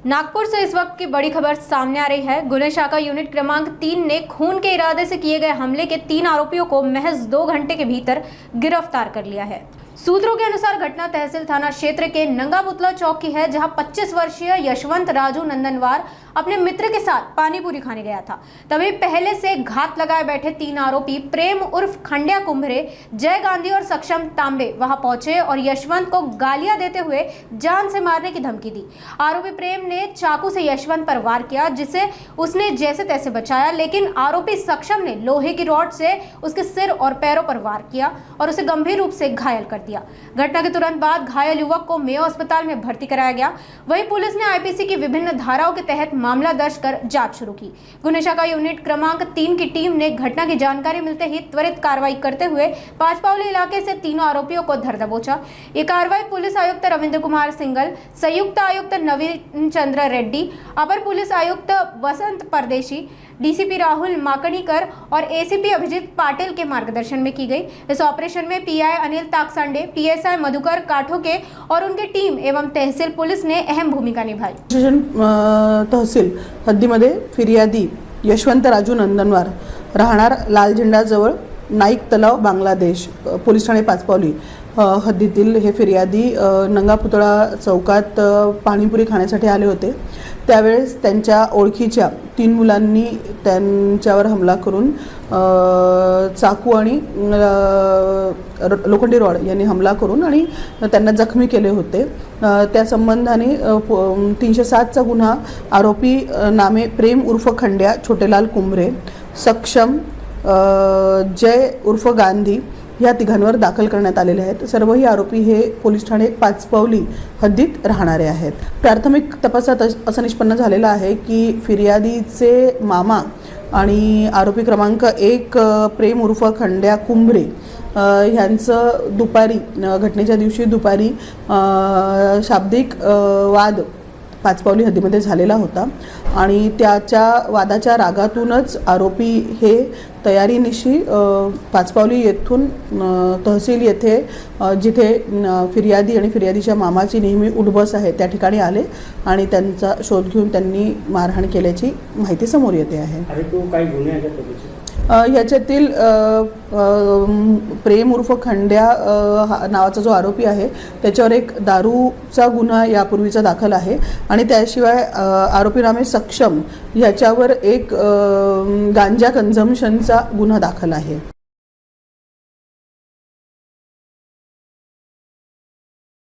नागपुर से इस वक्त की बड़ी खबर सामने आ रही है। गुना शाखा यूनिट क्रमांक 3 ने खून के इरादे से किए गए हमले के 3 आरोपियों को महज 2 घंटे के भीतर गिरफ्तार कर लिया है। सूत्रों के अनुसार घटना तहसील थाना क्षेत्र के नंगा पुतला चौक की है, जहां 25 वर्षीय यशवंत राजू नंदनवार अपने मित्र के साथ पानी पूरी खाने गया था। तभी पहले से घात लगाए बैठे 3 आरोपी प्रेम उर्फ खंड्या कुंभरे, जय गांधी और सक्षम तांबे वहां पहुंचे और यशवंत को गालियां देते हुए जान से मारने की धमकी दी। आरोपी प्रेम ने चाकू से यशवंत पर वार किया, जिसे उसने जैसे तैसे बचाया, लेकिन आरोपी सक्षम ने लोहे की रॉड से उसके सिर और पैरों पर वार किया और उसे गंभीर रूप से घायल कर दिया। घटना के तुरंत बाद घायल युवक को मेयो अस्पताल में भर्ती कराया गया। वहीं पुलिस ने आईपीसी की विभिन्न धाराओं के तहत मामला दर्ज कर जांच शुरू की। गुना शाखा यूनिट क्रमांक 3 की टीम ने घटना की जानकारी मिलते ही त्वरित कार्रवाई करते हुए पांचपावली इलाके से तीनों आरोपियों को धर दबोचा। ये कार्रवाई पुलिस आयुक्त रविंद्र कुमार सिंगल, संयुक्त आयुक्त नवीन चंद्र रेड्डी, अपर पुलिस आयुक्त वसंत परदेशी, डीसीपी राहुल माकणीकर और एसीपी अभिजीत पाटिल के मार्गदर्शन में की गई। इस ऑपरेशन में पीआई अनिल ताकसांडे, पीएसआई मधुकर काठोके और उनकी टीम एवं तहसील पुलिस ने अहम भूमिका निभाई। तहसील हद्दीमध्ये फिर्यादी यशवंत राजू नंदनवार राहणार लाल झेंडा जवळ नाईक तलाव बांगलादेश पोलीस ठाणे पाचपावली हद्दीतील हे फिर्यादी नंगा पुतळा चौकात पाणीपुरी खाण्यासाठी आले होते। त्यावेळेस त्यांच्या ओळखीच्या 3 मुलांनी त्यांच्यावर हमला करून चाकू आणि लोखंडी रॉड यांनी हमला करून आणि त्यांना जखमी केले होते। त्या संबंधाने 307 चा गुन्हा आरोपी नामे प्रेम उर्फ खंड्या छोटेलाल कुंभरे, सक्षम जय उर्फ गांधी या तिघांवर दाखल करण्यात आलेले आहेत। सर्वही आरोपी हे पोलीस ठाणे पाचपावली हद्दीत राहणारे आहेत। प्राथमिक तपासात असं निष्पन्न झालेलं आहे की फिर्यादीचे मामा आणि आरोपी क्रमांक 1 प्रेम उर्फ खंड्या कुंभरे यांचं दुपारी घटनेच्या दिवशी दुपारी शाब्दिक वाद पाचपावली हद्दीमध्ये झालेला होता आणि त्याच्या वादाच्या रागातूनच आरोपी हे तयारीनिशी पाचपावली येथून तहसील येथे जिथे फिर्यादी आणि फिर्यादीच्या मामाची नेहमी उठबस आहे त्या ठिकाणी आले आणि त्यांचा शोध घेऊन त्यांनी मारहाण केल्याची माहिती समोर येते आहे। याच्यातील प्रेम उर्फ खंड्या नावाचा जो आरोपी आहे त्याच्यावर एक दारूचा गुन्हा यापूर्वीचा दाखल आहे आणि त्याशिवाय आरोपी नामे सक्षम याच्यावर एक गांजा कन्झम्पशनचा गुन्हा दाखल आहे।